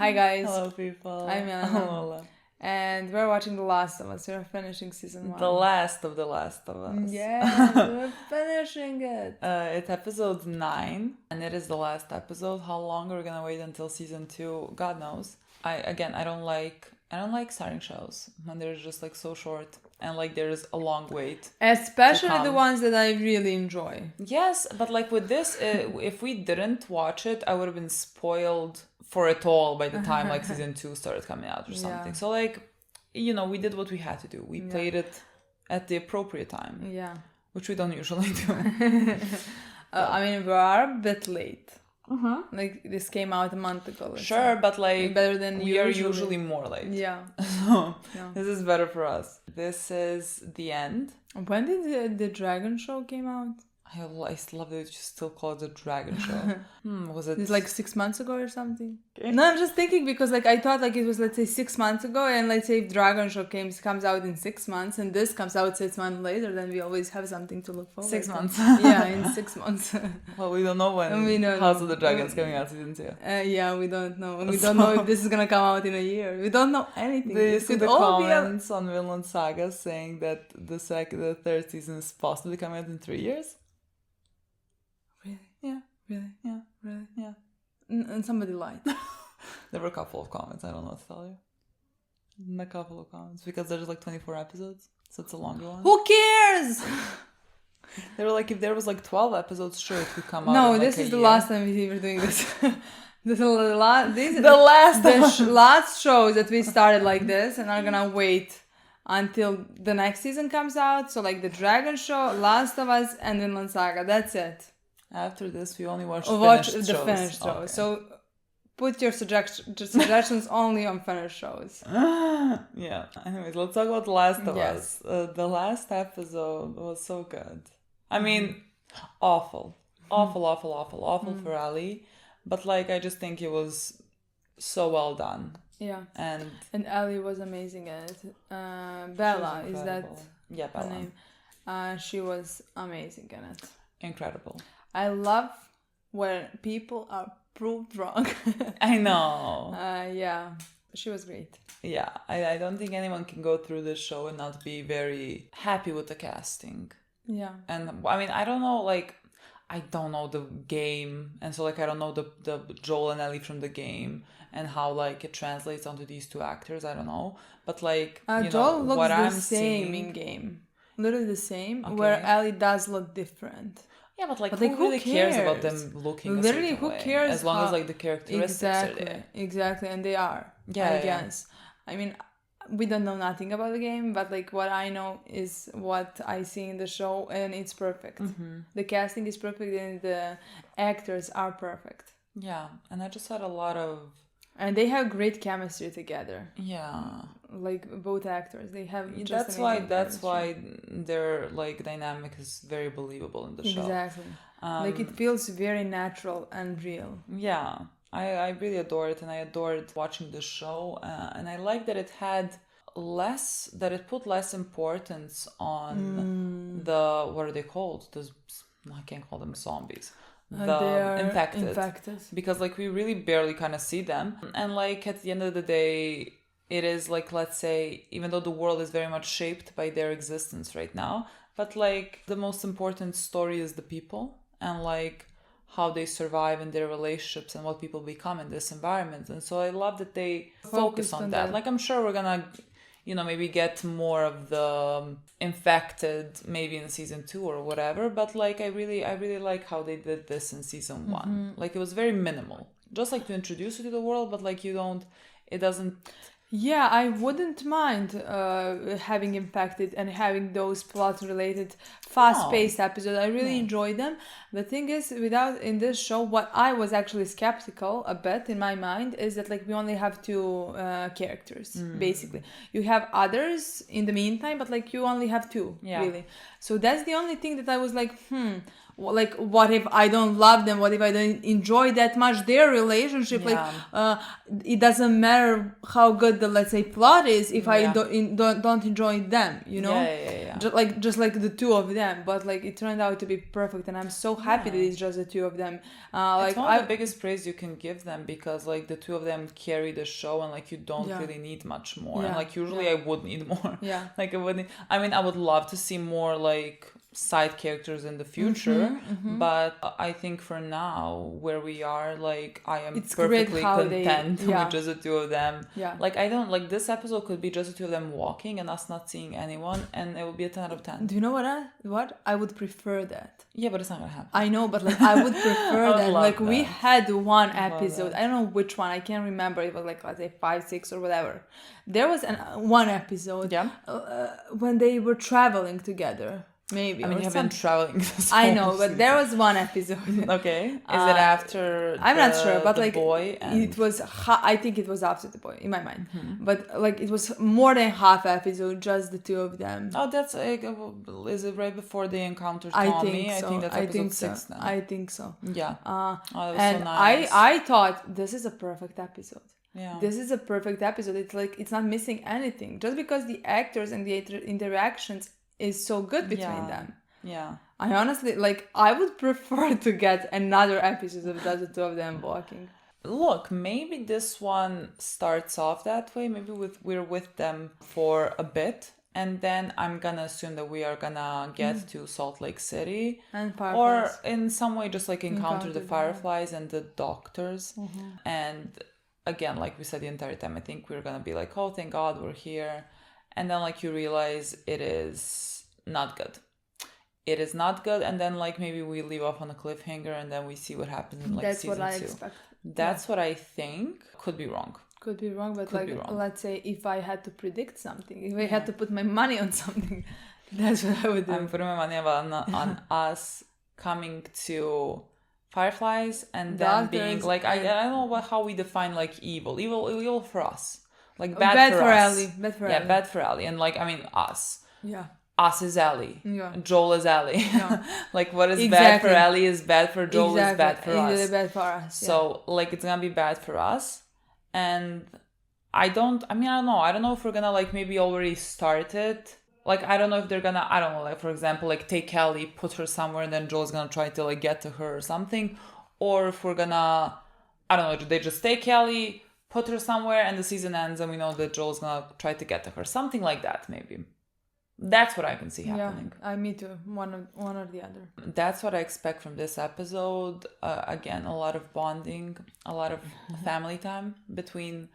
Hi guys. Hello people. I'm Milena. Lola. And we're watching The Last of Us. We're finishing season 1. The last of Us. Yes, we're finishing it. It's episode 9, and it is the last episode. How long are we gonna wait until season 2? God knows. I don't like starting shows when they're just like so short and like there's a long wait. Especially the ones that I really enjoy. Yes, but like with this, if we didn't watch it, I would have been spoiled for it all by the time like season 2 started coming out or something. Yeah. So like, you know, we did what we had to do. We played it at the appropriate time. Yeah. Which we don't usually do. I mean, we are a bit late. Like this came out a month ago. Sure, but like better than we are usually more late. Yeah. So this is better for us. This is the end. When did the Dragon Show came out? I love that you still call it the Dragon Show. Was it? It's like 6 months ago or something. Okay. No, I'm just thinking because like I thought like it was, let's say, 6 months ago, and let's say if Dragon Show comes out in 6 months and this comes out 6 months later, then we always have something to look forward to. 6 months. Yeah, in 6 months. Well, we don't know when House of the Dragon's coming out season 2. Yeah, we don't know. We don't know if this is gonna come out in a year. We don't know anything. Do you see the comments on Vinland Saga saying that the third season is possibly coming out in 3 years? Really? Yeah. Really? Yeah. Really? Yeah. And somebody lied. There were a couple of comments. I don't know what to tell you. A couple of comments. Because there's like 24 episodes. So it's a longer one. Who cares? They were like, if there was like 12 episodes, sure, it could come out. No, in this like is the year. last time we were doing this. The last shows that we started like this and are gonna wait until the next season comes out. So like the Dragon Show, Last of Us, and Vinland Saga. That's it. After this, we only watch the shows. finished shows. Okay. So put your suggestions only on finished shows. Yeah. Anyways, let's talk about The Last of Yes. Us. The last episode was so good. I mean, awful for Ali. But like, I just think it was so well done. Yeah. And Ellie was amazing at it. Bella, is that yeah, her Bella. name? She was amazing in it. Incredible. I love when people are proved wrong. I know. Yeah, she was great. Yeah, I don't think anyone can go through this show and not be very happy with the casting. Yeah. And I mean, I don't know the game, and so like I don't know the Joel and Ellie from the game and how like it translates onto these two actors. I don't know, but like Joel looks what the I'm same seeing in game, literally the same. Okay. Where Ellie does look different. Yeah, but who really cares about them looking literally, a certain who way? cares? As long as like the characteristics are there. Exactly, and they are. Yeah, I guess. I mean, we don't know nothing about the game, but like what I know is what I see in the show, and it's perfect. Mm-hmm. The casting is perfect, and the actors are perfect. Yeah, and I just had a lot of. And they have great chemistry together. Yeah, like both actors, they have. That's why their like dynamic is very believable in the show. Exactly. Like it feels very natural and real. Yeah, I really adore it, and I adored watching the show, and I like that it put less importance on the what are they called? I can't call them zombies. They are infected. Because like we really barely kind of see them, and like at the end of the day it is like, let's say, even though the world is very much shaped by their existence right now, but like the most important story is the people and like how they survive in their relationships and what people become in this environment. And so I love that they focus on that. Like I'm sure we're gonna maybe get more of the infected maybe in season 2 or whatever, but like I really like how they did this in season 1. Mm-hmm. Like it was very minimal, just like to introduce you to the world, but like it doesn't. Yeah, I wouldn't mind having impacted and having those plot-related, fast-paced episodes. I really enjoy them. The thing is, in this show, what I was actually skeptical a bit in my mind is that like we only have 2 characters, basically. You have others in the meantime, but like you only have 2, really. So that's the only thing that I was like, like what if I don't love them, what if I don't enjoy that much their relationship, like it doesn't matter how good the, let's say, plot is if I don't enjoy them, you know. Just like the two of them, but like it turned out to be perfect, and I'm so happy that it's just the two of them. It's one of the biggest praise you can give them, because like the two of them carry the show, and like you don't really need much more, and like usually I would need more. Like I would love to see more like side characters in the future, but I think for now where we are, like I am perfectly content with just the two of them. Like I don't like, this episode could be just the two of them walking and us not seeing anyone, and it would be a 10 out of 10. Do you know what I would prefer that? Yeah, but it's not gonna happen. I know, but like I would prefer that. Like that. We had one episode, I don't know which one, I can't remember, it was like, let's say 5, 6 or whatever. There was one episode when they were traveling together. Maybe. I mean, you have been traveling this I know, but there was one episode. Okay. Is it after I'm not sure, but like boy and... it was I think it was after the boy in my mind. But like it was more than half episode, just the two of them. Oh, that's like, is it right before they encounter Tommy? I think so. I think that's episode 6 now. I think so. Yeah. That was and so nice. I thought this is a perfect episode. Yeah. This is a perfect episode. It's like it's not missing anything. Just because the actors and the interactions is so good between them. Yeah. I honestly, like, I would prefer to get another episode of just the two of them walking. Look, maybe this one starts off that way. Maybe we're with them for a bit, and then I'm gonna assume that we are gonna get to Salt Lake City. And Fireflies. Or in some way just like encounter the Fireflies and the doctors. And again, like we said the entire time, I think we're gonna be like, oh, thank God we're here. And then like you realize it is not good. It is not good, and then like maybe we leave off on a cliffhanger, and then we see what happens in like That's season 2. That's what I expect. That's what I think. Could be wrong. Could be wrong, but let's say if I had to predict something, if I had to put my money on something, that's what I would do. I'm putting my money on us coming to Fireflies, and then being like, I don't know how we define like evil for us, like bad for us. Ellie. Bad for Ellie. Ellie. Bad for Ellie, and like I mean us. Yeah. Us is Ellie. Yeah. Joel is Ellie. Yeah. Like what is bad for Ellie is bad for Joel is bad for us. It's bad for us. So like it's gonna be bad for us. And I don't know. I don't know if we're gonna like maybe already start it. Like I don't know if they're gonna, I don't know, like for example, like take Ellie, put her somewhere, and then Joel's gonna try to like get to her or something. Or if we're gonna, I don't know, they just take Ellie, put her somewhere, and the season ends and we know that Joel's gonna try to get to her. Something like that maybe. That's what I can see happening. Yeah, me too. One or the other. That's what I expect from this episode. Again, a lot of bonding, a lot of family time between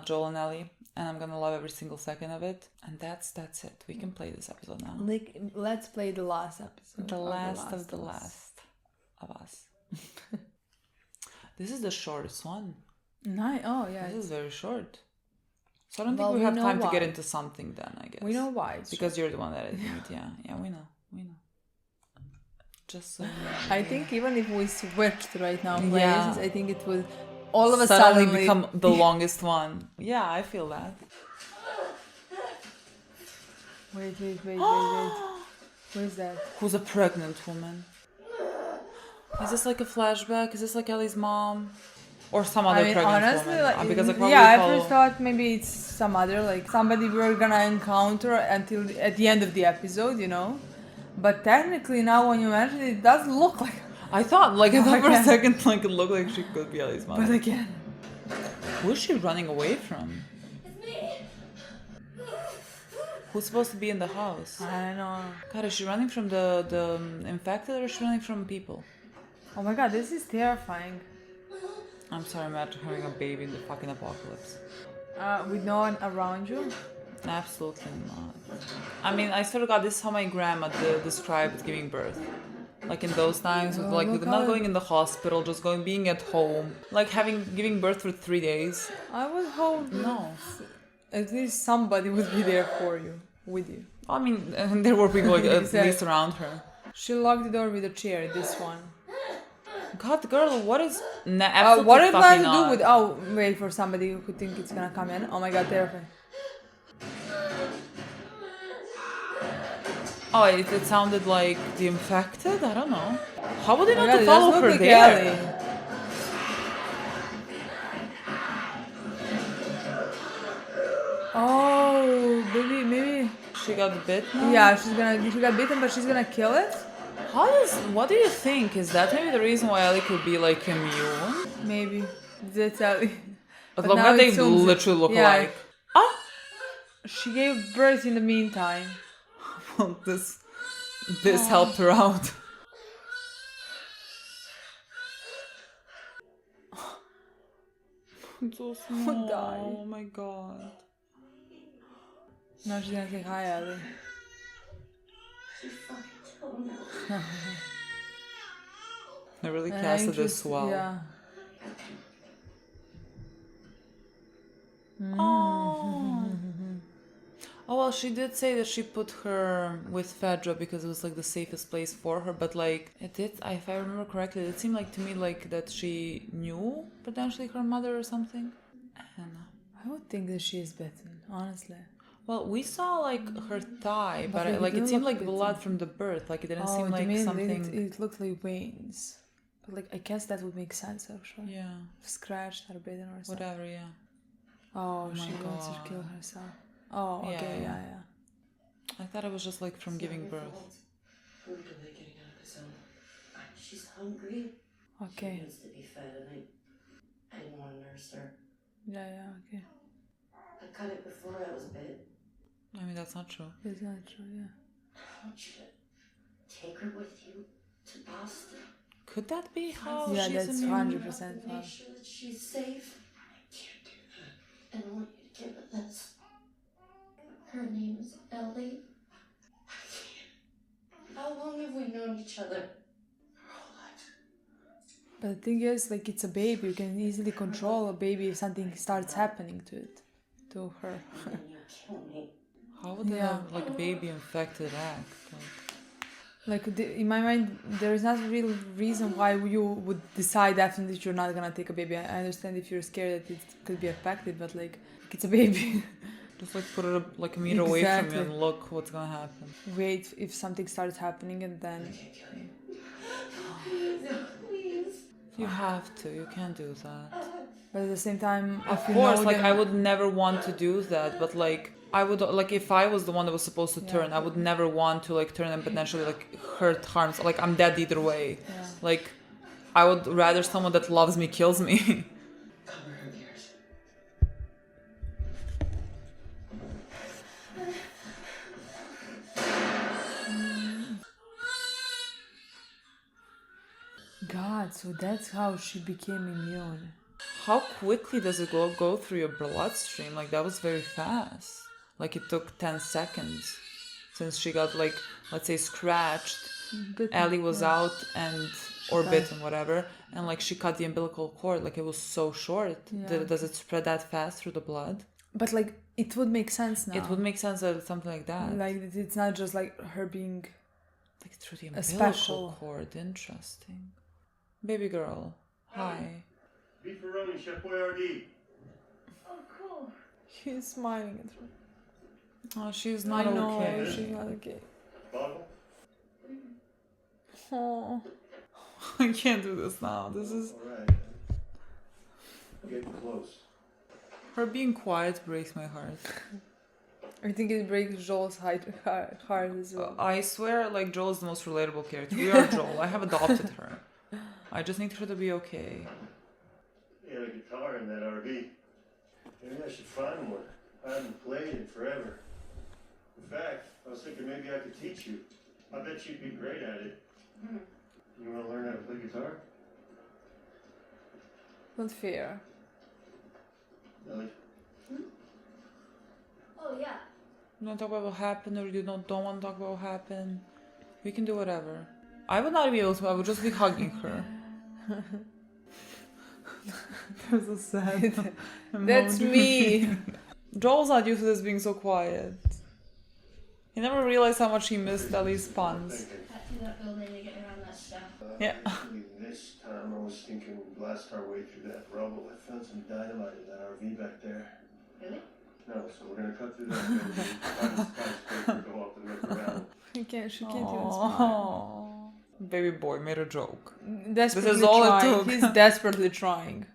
Joel and Ellie, and I'm gonna love every single second of it. And that's it. We can play this episode now. Like, let's play the last episode. The last of the last of us. This is the shortest one. Nice. Oh yeah, this is very short. So I don't think we have time to get into something then, I guess. We know why. Because you're the one that I think, yeah, we know. Just so you know. I think even if we switched right now places, I think it would all of a sudden suddenly become the longest one. Yeah, I feel that. Wait. What is that? Who's a pregnant woman? Is this like a flashback? Is this like Ellie's mom? Or some other pregnant honestly, woman. Like, because I first thought maybe it's some other, like somebody we're gonna encounter until at the end of the episode, you know. But technically now when you mention it, it does look like... I thought, like, for a second, like, it looked like she could be Ellie's mom. But again... Who's she running away from? It's me! Who's supposed to be in the house? I don't know. God, is she running from the infected, or is she running from people? Oh my god, this is terrifying. I'm sorry, imagine having a baby in the fucking apocalypse. With no one around you? Absolutely not. I mean, I swear to God, this is how my grandma described giving birth. Like in those times, with not going in the hospital, just being at home, like giving birth for 3 days. I would hope no. At least somebody would be there for you, with you. I mean, there were people like, at least around her. She locked the door with a chair. This one. God, girl, what is... what are you planning to do with... Oh, wait for somebody who think it's gonna come in. Oh my god, terrifying. Oh, it sounded like the infected? I don't know. How would they Oh not my God, to it does follow look her like there? Ellie. Oh, maybe. She got bit now? Yeah, she got bitten, but she's gonna kill it? What do you think? Is that maybe the reason why Ellie could be like immune? Maybe. That's Ellie. But But look now how it they zooms in. literally look Yeah. alike. Ah! She gave birth in the meantime. Well, this helped her out. It's so small. Die. Oh my god. Now she's gonna say hi, Ellie. They really And casted this well. Yeah. Oh. Oh well, she did say that she put her with Fedra because it was like the safest place for her. But like it did, if I remember correctly, it seemed like to me like that she knew potentially her mother or something. I don't know. I would think that she is bitten, honestly. Well, we saw like her thigh, but like, it seemed look like blood from the birth. Like it didn't seem you like mean something. it looked like veins. But like, I guess that would make sense actually. Yeah. Scratched or bitten or something. Whatever. Yeah. Oh, my she wants to God. kill herself. Oh, okay, Yeah. yeah. I thought it was just like from giving birth. We're really getting out of the zone. She's hungry. She Okay. needs to be fed, and I didn't want to nurse her. Yeah, okay. I cut it before I was bit. I mean, that's not true. It's not true, yeah. I want you to take her with you to Boston. Could that be how Yeah, she's that's immune? 100% fun. Make sure that she's safe. I can't do that. And I want you to give her this. Her name's Ellie. I can't. How long have we known each other? Our whole lives. But the thing is, like, it's a baby. You can easily control a baby if something starts happening to it, to her. And then you kill me. How would Yeah. a like baby infected act? Like, In my mind, there is not a real reason why you would decide definitely that you're not gonna take a baby. I understand if you're scared that it could be affected, but like it's a baby. just like put it like a meter away from Exactly. you and look what's gonna happen. Wait if something starts happening and then. I can't kill you. No, please. You have to. You can't do that. But at the same time, Of if you course, know like them- I would never want to do that, but like I would like if I was the one that was supposed to turn, I would never want to like turn and potentially like hurt harms. Like I'm dead either way. Yeah. Like I would rather someone that loves me kills me. Cover her ears. God, so that's how she became immune. How quickly does it go through your bloodstream? Like that was very fast. Like it took 10 seconds since she got like let's say scratched. Bitten, Ellie was out and or cut. bitten whatever, and like she cut the umbilical cord. Like it was so short. Yeah. Does it spread that fast through the blood? But like it would make sense now. It would make sense that it's something like that. like it's not just like her being. Like through the A umbilical special- cord. Interesting. Baby girl. Hi. Beefaroni, Chef Boyardee. Oh, cool. He's smiling at her. Oh, she's not I know okay. she's not okay. Bottle? Oh. I can't do this now. This is Alright. Getting close. her being quiet breaks my heart. I think it breaks Joel's heart as well. I swear, like Joel is the most relatable character. We are Joel. I have adopted her. I just need her to be okay. You had a guitar in that RV. Maybe I should find one. I haven't played it forever. In fact, I was thinking maybe I could teach you. I bet you'd be great at it. You want to learn how to play guitar? Not fair. Really? Oh, yeah. You don't talk about what happened, or you don't want to talk about what happened. We can do whatever. I would not be able to. I would just be hugging her. That's so sad. That's me. Joel's not used to this being so quiet. He never realized how much he missed Ellie's puns. Thinking. Got through that building to get around that stuff. Yeah. Actually, this time I was thinking we'd blast our way through that rubble. I found some dynamite in that RV back there. Really? No, so we're gonna cut through that building, find a skyscraper, go up and look around. She can't even smile. Baby boy made a joke. Desperately This is all it trying. took. He's desperately trying.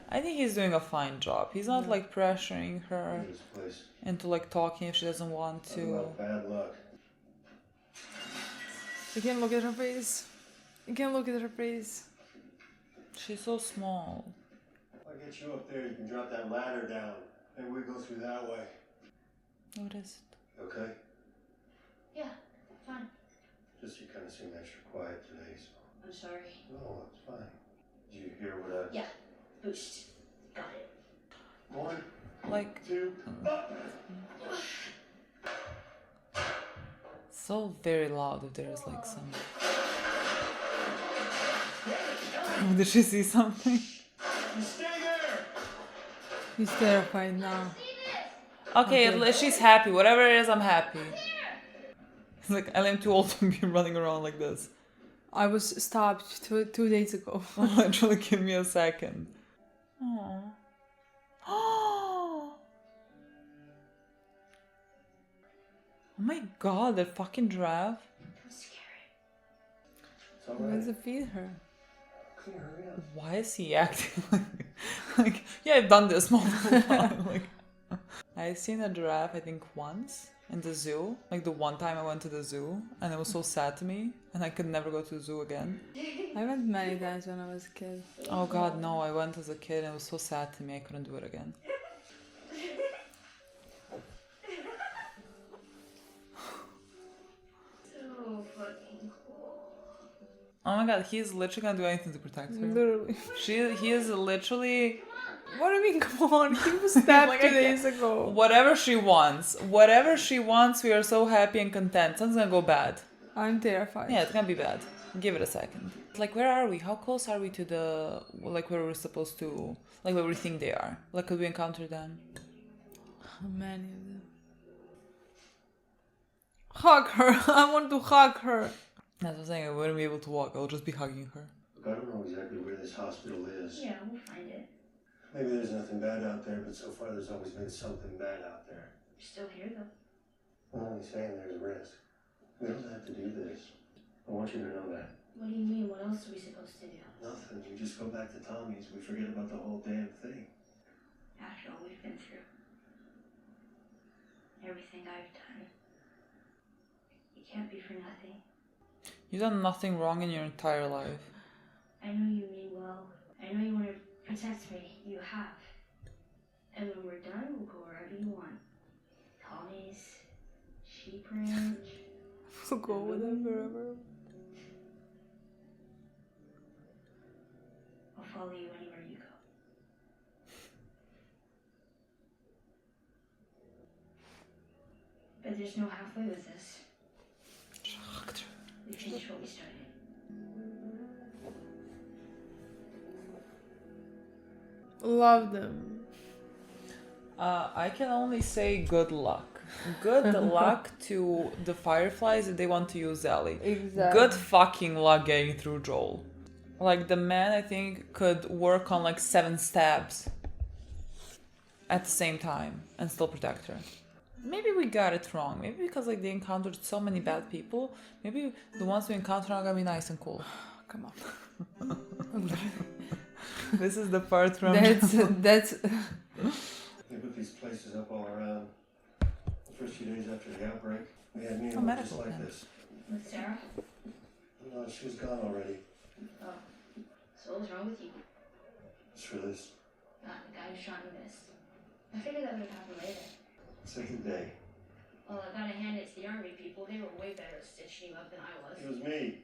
I think he's doing a fine job. He's not like pressuring her This place. into like talking if she doesn't want Talk to. about bad luck. You can look at her face. You can look at her face. She's so small. If I get you up there, you can drop that ladder down. Maybe we go through that way. What is it? Okay? Yeah, fine. Just you kind of seem extra quiet today, so. I'm sorry. No, it's fine. Did you hear what I... Yeah, boost. Got it. 1, Like 2, up! so very loud if there's like some. Did she see something? You stay there! He's terrified now. Okay, she's happy. Whatever it is, I'm happy. It's like I'm too old to be running around like this. I was stopped 2 days ago. Literally, give me a second. Aww. Oh my god, that fucking giraffe. I'm scared. It's all Why does right. it feed her? Come here, hurry up. Why is he acting like yeah, I've done this multiple times. Like, I've seen a giraffe, I think, once in the zoo. Like the one time I went to the zoo, and it was so sad to me, and I could never go to the zoo again. I went many times when I was a kid. Oh god, no, I went as a kid, and it was so sad to me, I couldn't do it again. So fucking cool. Oh my god, he's literally gonna do anything to protect her. Literally. He is literally What do you mean, come on? He was stabbed Like, 2 I can't- days ago. whatever she wants. Whatever she wants, we are so happy and content. Something's gonna go bad. I'm terrified. Yeah, it's gonna be bad. Give it a second. Like, where are we? How close are we to the, like, where we're supposed to, like, where we think they are? Like, could we encounter them? How many of them? Hug her. I want to hug her. That's what I'm saying. I wouldn't be able to walk. I'll just be hugging her. Look, I don't know exactly where this hospital is. Yeah, we'll find it. Maybe there's nothing bad out there, but so far there's always been something bad out there. You're still here though. I'm only saying there's a risk. We don't have to do this. I want you to know that. What do you mean? What else are we supposed to do? Nothing. We just go back to Tommy's. We forget about the whole damn thing. After all we've been through. Everything I've done. It can't be for nothing. You've done nothing wrong in your entire life. I know you mean well. I know you want to protect me. You have. And when we're done, we'll go wherever you want. Tommy's, Sheep Ranch. We'll go with them wherever. I'll follow you anywhere you go. But there's no halfway with this. We finish what we started. Love them. I can only say good luck. Good luck to the Fireflies if they want to use Ellie. Exactly. Good fucking luck getting through Joel. Like, the man, I think, could work on like 7 stabs at the same time and still protect her. Maybe we got it wrong. Maybe because like they encountered so many bad people. Maybe the ones we encounter are gonna be nice and cool. Come on. This is the part from That's They put these places up all around. The first few days after the outbreak, we had Nina just medical like tent. this. With Sarah? No, she was gone already. Oh. So what was wrong with you? Just for this. Not the guy who shot and missed. I figured that would happen later. Second day. Well, I gotta hand it to the army people. They were way better at stitching you up than I was. It was me.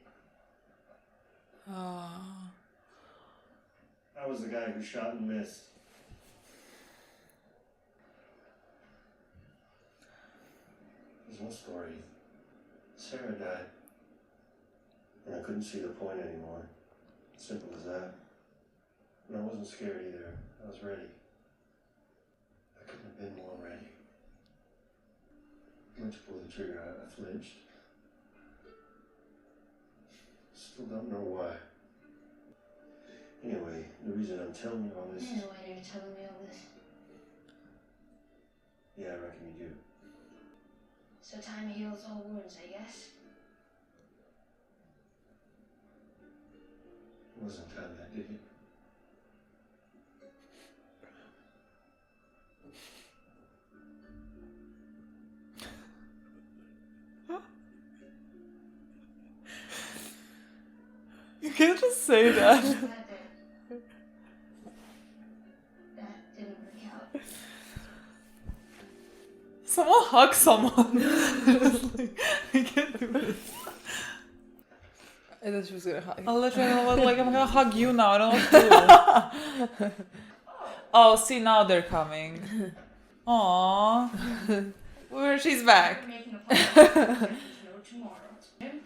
I was the guy who shot and missed. There's no story. Sarah died. And I couldn't see the point anymore. Simple as that. And I wasn't scared either. I was ready. I couldn't have been more ready. I went to pull the trigger. I flinched. Still don't know why. Anyway, the reason I'm telling you all this I is... know why you're telling me all this. Yeah, I reckon you do. So time heals all wounds, I guess. It wasn't time that did it. You can't just say that. That didn't work out. Someone hug someone. Just like, I can't do this. I thought she was gonna hug. I literally like I'm gonna hug you now. I don't know what to do. Oh, see now they're coming. Aww. Where she's back. We're making a plan. There's no tomorrow.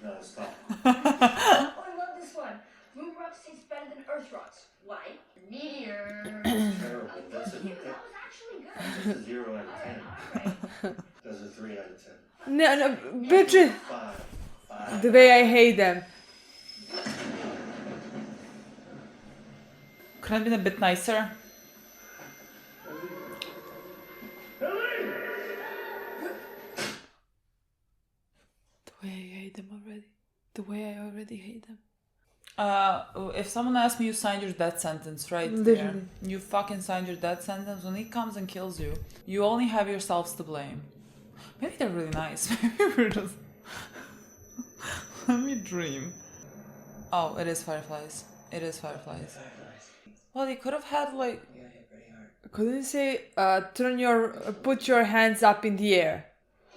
No, stop. Oh, I love this one. Moon rocks taste better than Earth rocks. Why? Meteor. Terrible. That's a, That was actually good. that's a 0 out of 10. Alright. That's a 3 out of 10. No, bitches. 5. 5. The way I hate them. Couldn't have been a bit nicer. The way I hate them already. The way I already hate them. If someone asks me, you signed your death sentence right there. Literally. You fucking signed your death sentence. When he comes and kills you, you only have yourselves to blame. Maybe they're really nice. Maybe we're just... Let me dream. Oh, it is fireflies. It is fireflies. Well, they could have had like... Couldn't you say, put your hands up in the air?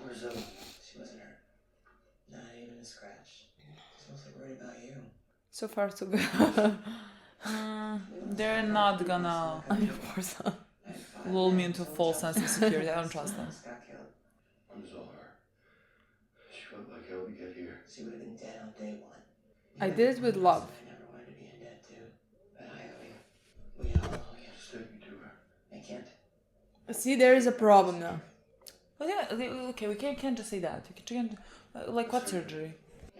Where's Zoe? She wasn't hurt. Not even a scratch. She's mostly worried about you. So far, so good. They're not gonna I mean, of course not. lull me into a false sense of security. I don't trust them. Got killed. It was all her. She felt like hell to get here. She would have been dead on day one. I did it with love. I never wanted to be in debt too. But I owe you. We all owe you. Just take me to her. I can't. See, there is a problem now. Well, yeah, okay, we can't just say that. We can't, like what surgery?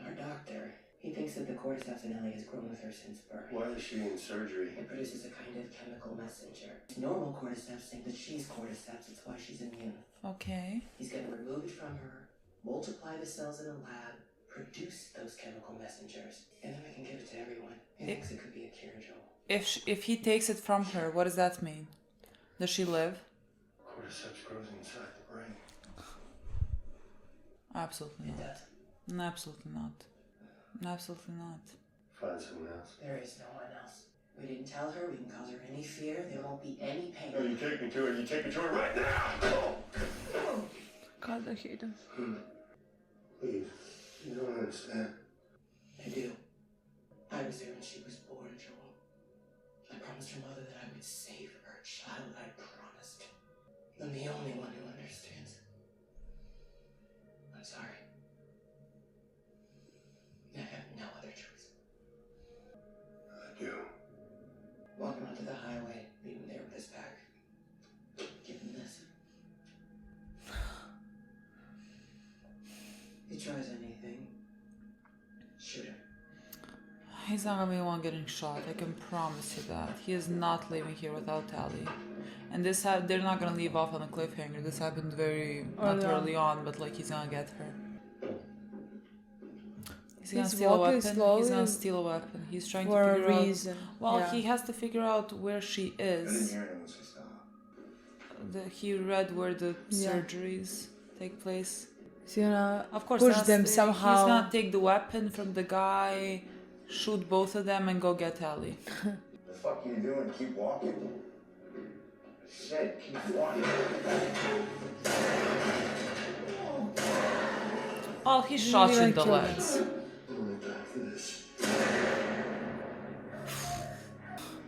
Our doctor, he thinks that the cordyceps in Ellie has grown with her since birth. Why is she in surgery? It produces a kind of chemical messenger. Normal cordyceps think that she's cordyceps. It's why she's immune. Okay. He's going to remove it from her, multiply the cells in a lab, produce those chemical messengers, and then we can give it to everyone. He thinks it could be a cure, Joel. If he takes it from her, what does that mean? Does she live? Cordyceps grows inside the brain. Absolutely It not. does. Absolutely not. Absolutely not. Find someone else. There is no one else. We didn't tell her. We can cause her any fear. There won't be any pain. No, you take me to her. You take me to her right now. God, I hate them. Please. You don't understand. I do. I was there when she was born, Joel. I promised her mother that I would save her child. I promised. I'm the only one who understands. I'm sorry. I have no other choice. I do. Walk him onto the highway. Leave him there with his pack. Give him this. If he tries anything, shoot him. He's not gonna be the one getting shot. I can promise you that. He is not leaving here without Tally. And they're not gonna leave off on a cliffhanger. This happened very not early on, but like he's gonna get her. He's gonna steal a weapon. He's gonna steal a weapon. He's trying to For figure a out. reason. Well, Yeah. he has to figure out where she I didn't is. hear anyone say stop. He read where the Yeah. surgeries take place. He's gonna Of course, push that's them the- somehow. He's gonna take the weapon from the guy, shoot both of them, and go get Ellie. The fuck are you doing? Keep walking. I said keep walking. Oh, he shot you in the kill them. legs. I'm back for this.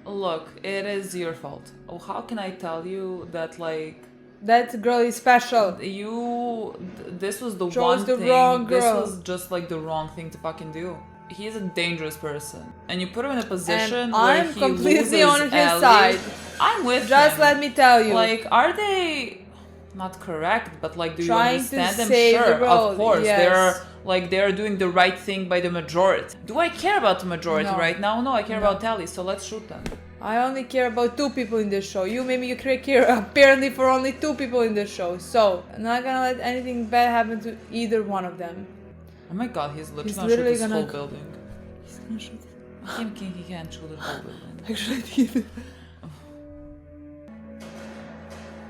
Look, it is your fault. Oh, how can I tell you that, like, That girl is special. this was the Chose one the thing, wrong this girl. was just, like, the wrong thing to fucking do. He is a dangerous person. And you put him in a position And where I'm he completely loses on his Ellie. side. I'm with Just him. let me tell you. Like, are they not correct, but like, do you Trying to understand them? save the Sure, world, of course. yes. They're doing the right thing by the majority. Do I care about the majority No. right now? No, I care No. about Tally, so let's shoot them. I only care about 2 people in this show. You made me care apparently for only 2 people in this show. So, I'm not gonna let anything bad happen to either one of them. Oh my god, he's literally gonna literally shoot this gonna- whole building. He's gonna shoot. He can't shoot the whole building. Actually, he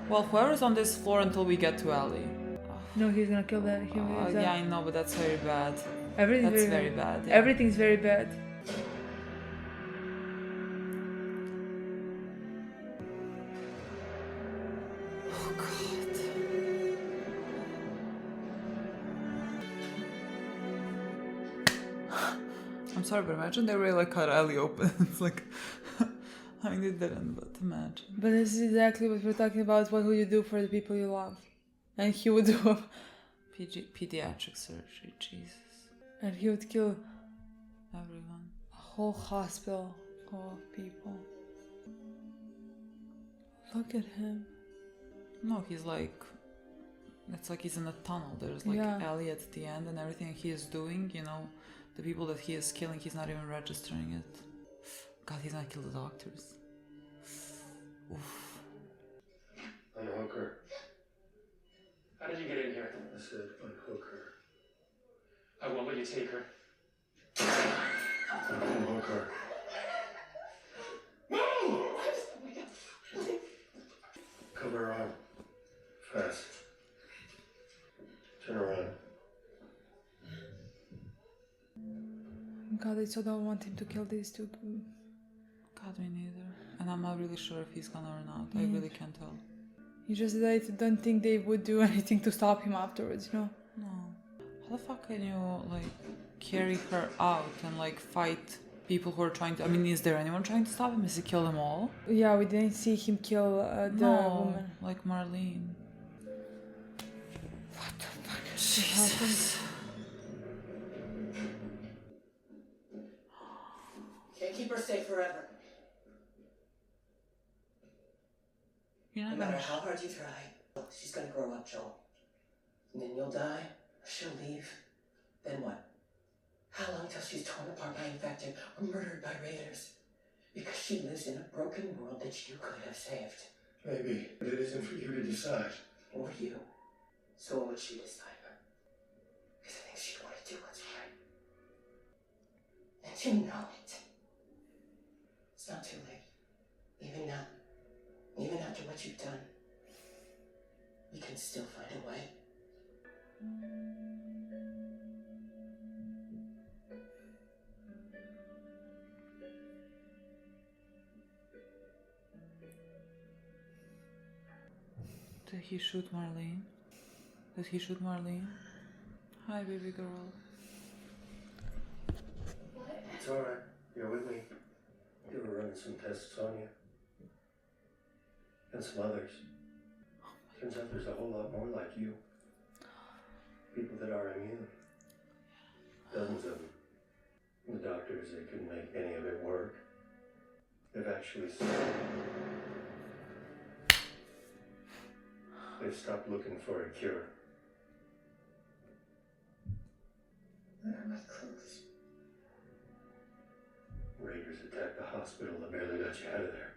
Well, whoever's on this floor until we get to Ellie. No, he's gonna kill that. Yeah, I know, but that's very bad. Everything's That's very very bad. Yeah. Everything's very bad. Oh god. I'm sorry, but imagine they really like cut Ellie open. It's like, I mean, they didn't, but imagine. But this is exactly what we're talking about. What would you do for the people you love? And he would do. Pediatric surgery, Jesus. And he would kill Everyone. a whole hospital full of people. Look at him. No, he's like, it's like he's in a tunnel. There's like Yeah. Ellie at the end and everything he is doing, you know, the people that he is killing, he's not even registering it. God, he's gonna kill the doctors. Oof. Unhook her. How did you get in here? I said unhook her. I won't let you take her. Unhook her. Cover her arm. Fast. Turn around. God, I so don't want him to kill these 2. God, me neither. And I'm not really sure if he's gonna or not. I really can't tell. You just don't think they would do anything to stop him afterwards, you know? No. How the fuck can you, like, carry her out and, like, fight people who are trying to... I mean, is there anyone trying to stop him? Has he killed them all? Yeah, we didn't see him kill the woman. Like Marlene. What the fuck Jesus. Can't keep her safe forever. You're No not matter gonna... how hard you try, she's gonna grow up, Joel. And then you'll die, she'll leave. Then what? How long till she's torn apart by infected or murdered by raiders? Because she lives in a broken world that you could have saved. Maybe, but it isn't for you to decide. Or you. So what would she decide? Because I think she'd want to do what's right. And you know it. It's not too late. Even now. Even after what you've done. You can still find a way. Did he shoot Marlene? Did he shoot Marlene? Hi, baby girl. It's alright. You're with me. You were running some tests on you. And some others. Turns out there's a whole lot more like you. People that are immune. Dozens of them. The doctors, they couldn't make any of it work. They've actually they've stopped looking for a cure. Where are my clothes? Raiders attacked the hospital that barely got you out of there.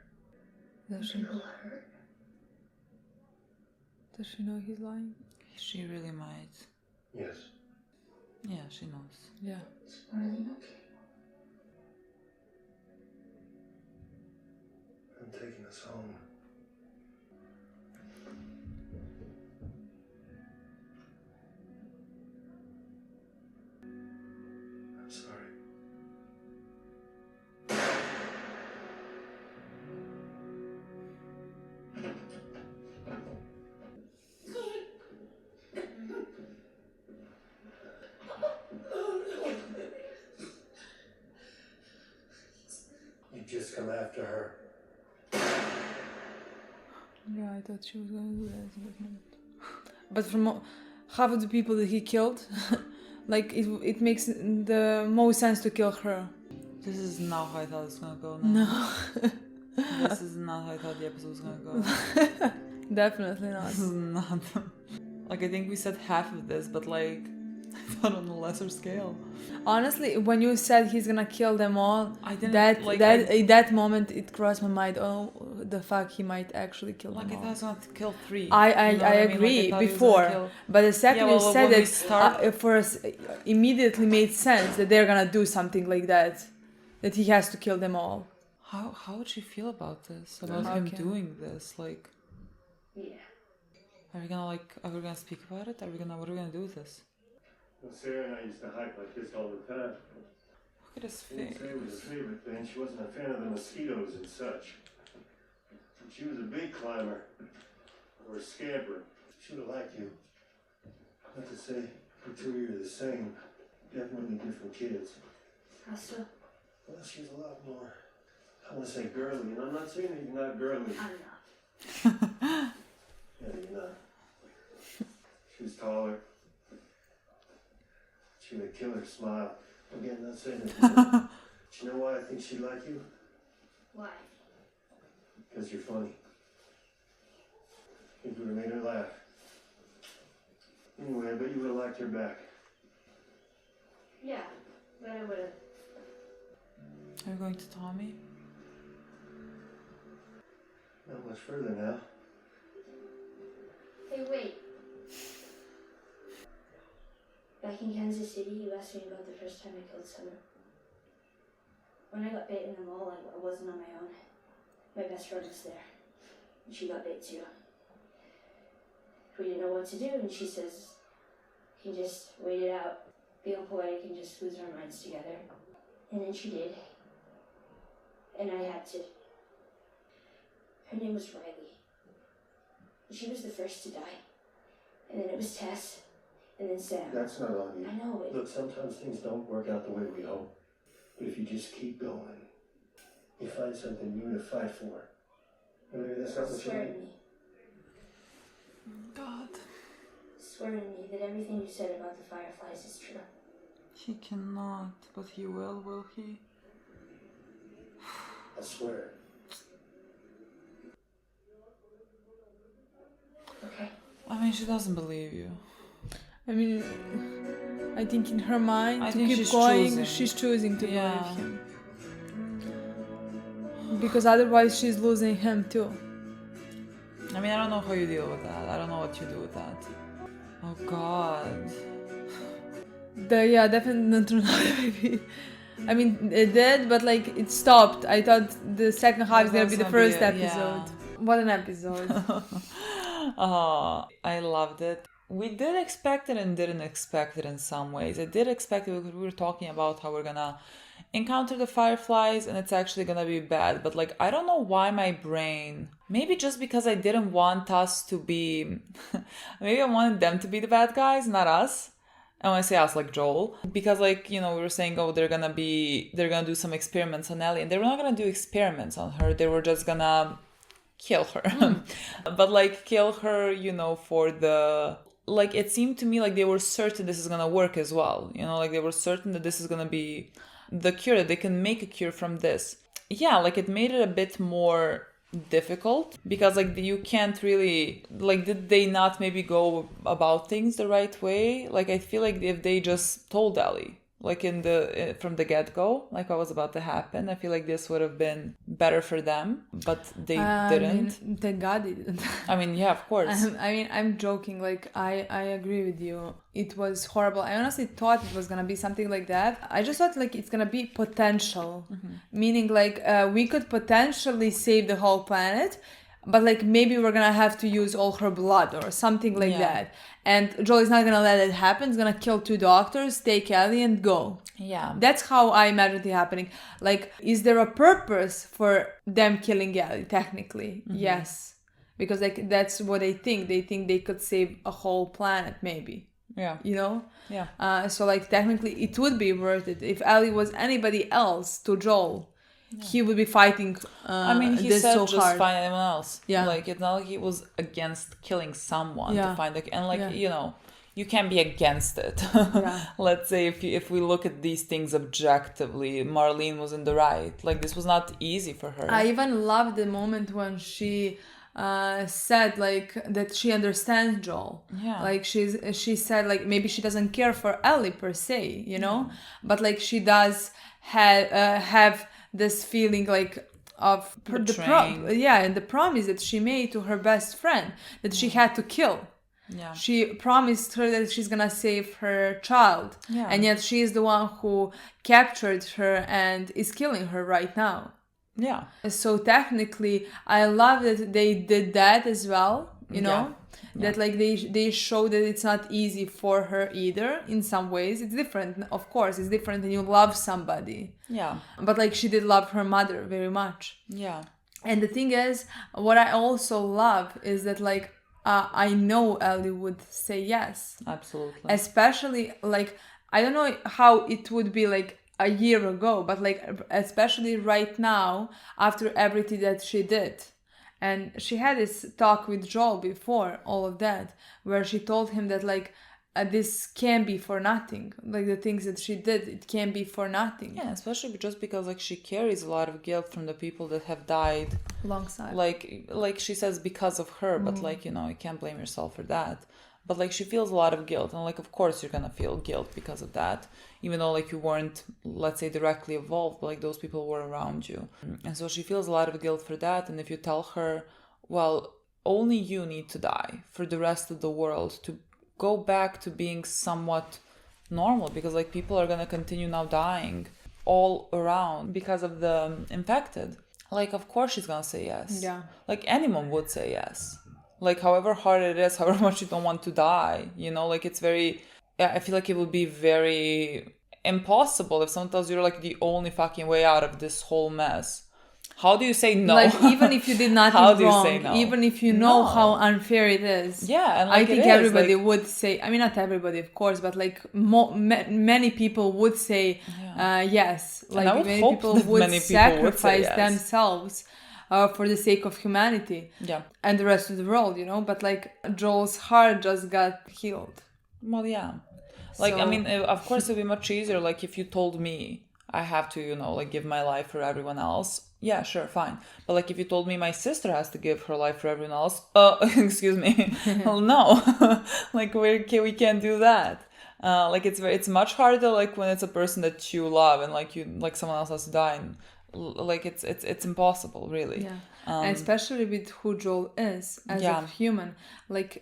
Does she, People hurt. does she know he's lying? She really might. Yes. Yeah, she knows. Yeah. Is Marlene okay? I'm taking us home. I'm sorry. You just come after her. Yeah, I thought she was gonna do that. But from half of the people that he killed, like it makes the most sense to kill her. This is not how I thought it was gonna go now. No. This is not how I thought the episode was gonna go. Definitely not. This is not. Like, I think we said half of this, but like, But on a lesser scale. Honestly, when you said he's gonna kill them all, I didn't, that like, that in that moment it crossed my mind. Oh, the fuck, he might actually kill Like, I them thought all. he was gonna kill 3. I You know what I mean? Like, agree I thought he was before, gonna kill... but the second Yeah, you well, said when we it, start- for us, immediately made sense that they're gonna do something like that, that he has to kill them all. How would you feel about this? About him Okay. doing this? Like, Yeah. are we gonna speak about it? What are we gonna do with this? Well, Sarah and I used to hike like this all the time. Look at his She didn't face. say it was her favorite thing. She wasn't a fan of the mosquitoes and such. She was a big climber. Or a scamper. She would have liked you. Not to say the two of you are the same. Definitely different kids. How so? Well, she's a lot more, I want to say girly. And I'm not saying that you're not girly. I'm not. Yeah, you're not. She was taller. She had a killer smile. Again, not saying that you don't. Do you know why I think she'd like you? Why? Because you're funny. I think you would have made her laugh. Anyway, I bet you would have liked her back. Yeah, but I would have. Are you going to Tommy? Not much further now. Hey, wait. Back in Kansas City, you asked me about the first time I killed someone. When I got bit in the mall, I wasn't on my own. My best friend was there, and she got bit too. We didn't know what to do, and she says, "You can just wait it out, be all poetic, and just lose our minds together." And then she did. And I had to. Her name was Riley. And she was the first to die. And then it was Tess. And then Sam. That's not on you. I know it. Look, sometimes things don't work out the way we hope. But if you just keep going, you find something new to fight for. And maybe that's not what you Swear to need. me. God. Swear to me that everything you said about the fireflies is true. He cannot, but he will he? I swear. Okay. I mean, she doesn't believe you. I mean, I think in her mind, I to think keep she's going, choosing. she's choosing to Yeah. believe him. Because otherwise she's losing him too. I mean, I don't know how you deal with that. I don't know what you do with that. Oh God. Yeah, definitely. I mean, it did, but like it stopped. I thought the second half is gonna be the first episode. What an episode! Oh, I loved it. We did expect it and didn't expect it in some ways. I did expect it because we were talking about how we're gonna encounter the fireflies and it's actually gonna be bad. But like, I don't know why my brain, maybe just because I didn't want us to be, maybe I wanted them to be the bad guys, not us. And when I say us, like Joel, because like, you know, we were saying, oh, they're gonna do some experiments on Ellie, and they were not gonna do experiments on her. They were just gonna kill her. But like kill her, you know, for the, like, it seemed to me like they were certain this is gonna work as well. You know, like they were certain that this is gonna be the cure, that they can make a cure from this. Yeah, like it made it a bit more difficult because like you can't really, like, did they not maybe go about things the right way? Like I feel like if they just told Ellie, like from the get-go, like what was about to happen, I feel like this would have been better for them, but they didn't. I mean, thank God they didn't. I mean, yeah, of course. I mean, I'm joking. Like, I agree with you. It was horrible. I honestly thought it was gonna be something like that. I just thought like it's gonna be potential, meaning like we could potentially save the whole planet, but like maybe we're gonna have to use all her blood or something like that. And Joel is not gonna let it happen. He's gonna kill 2 doctors, take Ellie, and go. Yeah. That's how I imagined it happening. Like, is there a purpose for them killing Ellie? Technically, yes, because like that's what they think. They think they could save a whole planet, maybe. Yeah. You know. Yeah. So like technically, it would be worth it if Ellie was anybody else to Joel. He would be fighting. I mean, he this said so just hard. find anyone else. Yeah. Like, it's not like he was against killing someone Yeah. to find like, and like, Yeah. you know, you can't be against it. Yeah. Let's say if we look at these things objectively, Marlene was in the right. Like, this was not easy for her. I even loved the moment when she said like that she understands Joel. Yeah. Like she said like maybe she doesn't care for Ellie per se, you know, but like she does have this feeling like of Betraying. and the promise that she made to her best friend that she had to kill. Yeah. She promised her that she's gonna save her child, Yeah. and yet she is the one who captured her and is killing her right now. Yeah. So technically, I love that they did that as well. You know, that like they show that it's not easy for her either. In some ways, it's different. Of course, it's different when you love somebody. Yeah. But like she did love her mother very much. Yeah. And the thing is, what I also love is that like I know Ellie would say yes. Absolutely. Especially like I don't know how it would be like a year ago, but like especially right now after everything that she did. And she had this talk with Joel before all of that, where she told him that like this can be for nothing. Like the things that she did, it can be for nothing. Yeah, especially just because like she carries a lot of guilt from the people that have died Alongside. like she says because of her, but like, you know, you can't blame yourself for that. But like she feels a lot of guilt, and like of course you're gonna feel guilt because of that, even though like you weren't, let's say, directly involved, but like those people were around you. And so she feels a lot of guilt for that. And if you tell her, well, only you need to die for the rest of the world to go back to being somewhat normal, because like people are gonna continue now dying all around because of the infected, like of course she's gonna say yes. Yeah. Like anyone would say yes. Like however hard it is, however much you don't want to die, you know, like it's very, I feel like it would be very impossible if someone tells you you're like the only fucking way out of this whole mess. How do you say no? Like even if you did nothing How do you wrong, say no? even if you know No. how unfair it is. Yeah, and like I think it is, everybody like- would say. I mean, not everybody, of course, but like many people would say yes. Like I would many hope people that would many people would say sacrifice yes. themselves for the sake of humanity. Yeah. And the rest of the world, you know. But like Joel's heart just got healed. Well, yeah. Like, I So- mean, of course, it'd be much easier, like, if you told me I have to, you know, like, give my life for everyone else. Yeah, sure, fine. But, like, if you told me my sister has to give her life for everyone else, excuse me, well, no. Like, we can't do that. Like, it's much harder, like, when it's a person that you love and, like, someone else has to die. And, like, it's impossible, really. Yeah. And especially with who Joel is as Yeah. a human. Like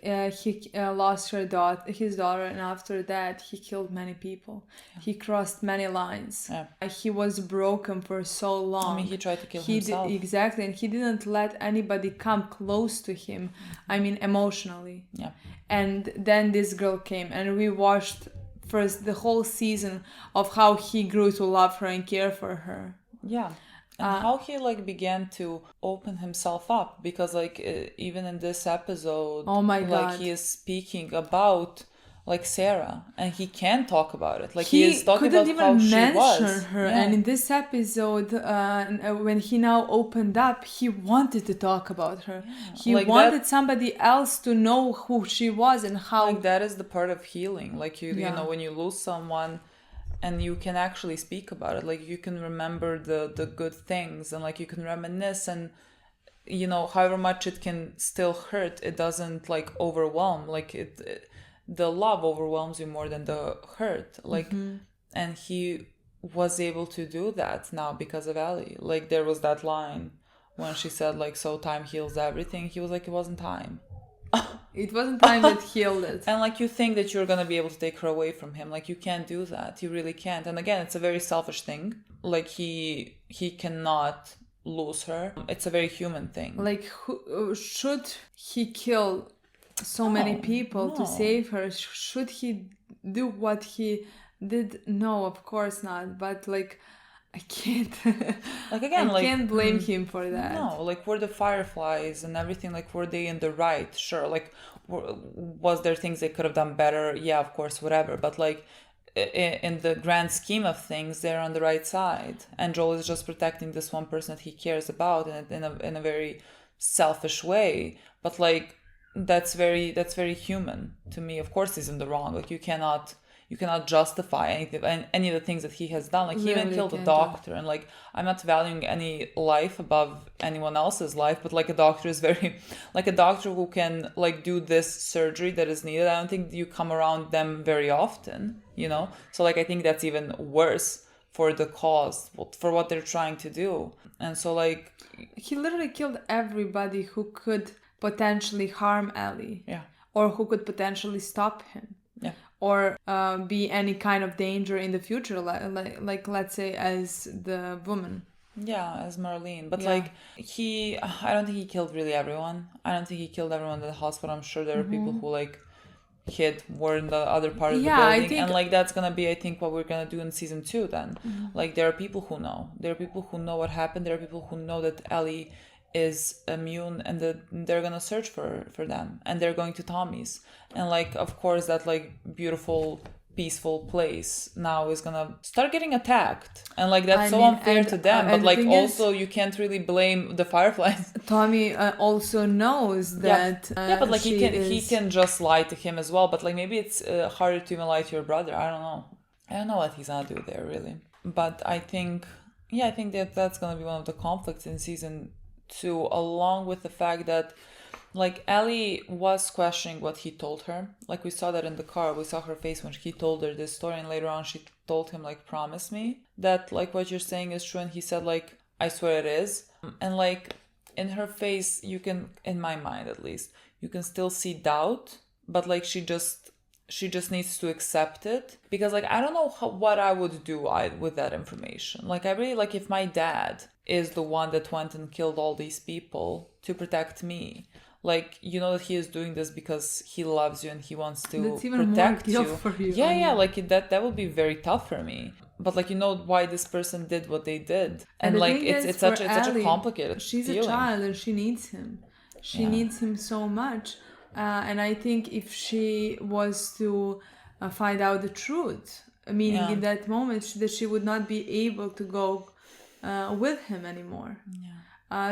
he lost his daughter, and after that he killed many people. He crossed many lines. Yeah. He was broken for so long. I mean, he tried to kill He himself. exactly, and he didn't let anybody come close to him. I mean, emotionally. Yeah. And then this girl came, and we watched first the whole season of how he grew to love her and care for her. Yeah. And how he like began to open himself up, because like even in this episode, Oh my like God. he is speaking about like Sarah, and he can talk about it. Like He he is talking couldn't about even how she mention was. her, Yeah. and in this episode, when he now opened up, he wanted to talk about her. He Like wanted that- somebody else to know who she was and how. Like that is the part of healing. Like you Yeah. know, when you lose someone and you can actually speak about it, like you can remember the good things, and like you can reminisce, and you know, however much it can still hurt, it doesn't like overwhelm. Like the love overwhelms you more than the hurt. Like, and he was able to do that now because of Ellie. Like there was that line when she said like, so time heals everything. He was like, it wasn't time. It wasn't time that healed it. And like you think that you're gonna be able to take her away from him. Like you can't do that. You really can't. And again, it's a very selfish thing. Like he cannot lose her. It's a very human thing. Like, should he kill so many people to no. save her? Should he do what he did? No, of course not. But like, I can't. Like again, I like can't blame him for that. No, like were the fireflies and everything, like were they in the right? Sure. Like was there things they could have done better? Yeah, of course, whatever. But like in the grand scheme of things, they're on the right side. And Joel is just protecting this one person that he cares about in a very selfish way. But like that's very human to me. Of course he's in the wrong. Like you cannot you cannot justify anything and any of the things that he has done. Like, he even Literally killed a can't doctor, and like, I'm not valuing any life above anyone else's life, but like, a doctor is very like, a doctor who can like do this surgery that is needed. I don't think you come around them very often, you know. So like, I think that's even worse for the cause, for what they're trying to do. And so like, he literally killed everybody who could potentially harm Ellie. Yeah. Or who could potentially stop him. Yeah. Or be any kind of danger in the future, like let's say as the woman. Yeah, as Marlene. But Yeah. like, I don't think he killed really everyone. I don't think he killed everyone in the hospital. I'm sure there are people who like were in the other part of the Yeah, I building. think- And like, that's gonna be, I think, what we're gonna do in season 2 then. Like, there are people who know. There are people who know what happened. There are people who know that Ellie is immune, and that they're gonna search for them, and they're going to Tommy's. And like, of course, that like beautiful, peaceful place now is gonna start getting attacked, and like, that's so unfair to them. But and like, the thing is, also, you can't really blame the Fireflies. Tommy also knows that Yeah, but like, she he can just lie to him as well. But like, maybe it's harder to even lie to your brother. I don't know what he's gonna do there, really. But I think that that's gonna be one of the conflicts in season 2, along with the fact that like, Ellie was questioning what he told her. Like, we saw that in the car. We saw her face when he told her this story, and later on she told him like, promise me that like what you're saying is true. And he said like, I swear it is. And like, in her face, you can, in my mind at least, you can still see doubt, but like, she just needs to accept it. Because like, I don't know what I would do with that information. Like, I really, like, if my dad is the one that went and killed all these people to protect me, like, you know that he is doing this because he loves you and he wants to That's even protect more you. tough for you. Yeah, like, that would be very tough for me. But like, you know why this person did what they did, and the like, thing it's is, such for a Ellie, complicated she's feeling. a child and she needs him. She needs him so much. And I think if she was to find out the truth, meaning in that moment that she would not be able to go with him anymore.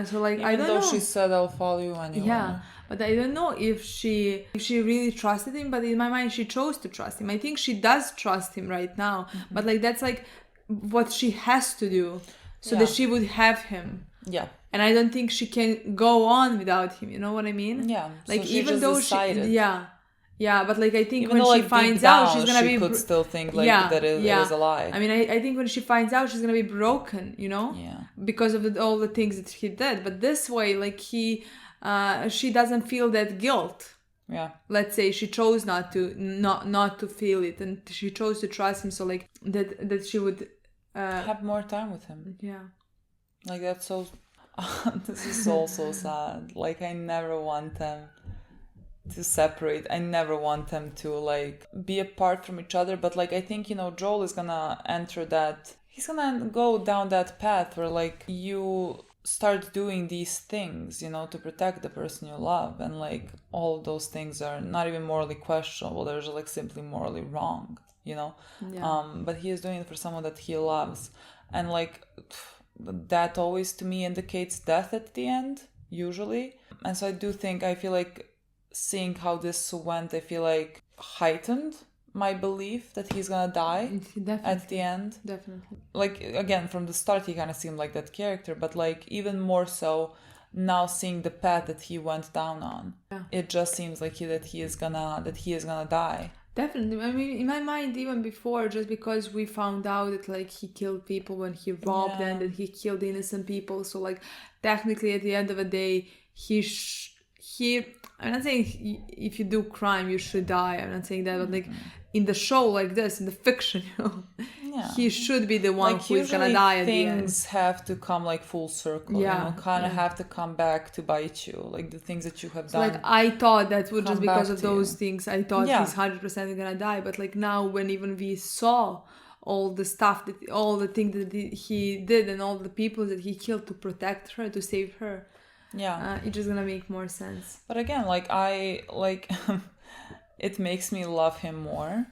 So like, Even I don't though know. she said, I'll follow you anyway. Yeah, but I don't know if she really trusted him. But in my mind, she chose to trust him. I think she does trust him right now. But like, that's like what she has to do so that she would have him. Yeah. And I don't think she can go on without him. You know what I mean? Yeah. Like, so she even just though decided. she, yeah. But like, I think Even when though, she like, finds deep down, out, she's gonna she be. could still think like that it is a lie. I mean, I think when she finds out, she's gonna be broken. You know? Yeah. Because of all the things that he did. But this way, like, she doesn't feel that guilt. Yeah. Let's say she chose not to feel it, and she chose to trust him. So like that she would Have more time with him. Yeah. Like, that's so. This is so sad. Like, I never want them to separate. I never want them to like be apart from each other. But like, I think, you know, Joel is gonna enter that. He's gonna go down that path where like, you start doing these things, you know, to protect the person you love, and like, all of those things are not even morally questionable. They're just like simply morally wrong, you know. But he is doing it for someone that he loves, and like, that always to me indicates death at the end, usually. And so I feel like seeing how this went, I feel like heightened my belief that he's gonna die at the end. Definitely. Like, again, from the start he kind of seemed like that character, but like, even more so now seeing the path that he went down on, it just seems like that he is gonna die. Definitely. I mean, in my mind, even before, just because we found out that like he killed people when he robbed them, that he killed innocent people. So like, technically, at the end of the day, he. I'm not saying if you do crime you should die. I'm not saying that, but like, in the show like this, in the fiction, you know, he should be the one like, who is gonna die at the end. Things have to come like full circle, you know, kind of have to come back to bite you. Like, the things that you have done. Like, I thought that would just because of those you. things, I thought he's 100% gonna die. But like, now when even we saw all the stuff all the things that he did, and all the people that he killed to protect her, to save her, it's just gonna make more sense. But again, like, I like it makes me love him more.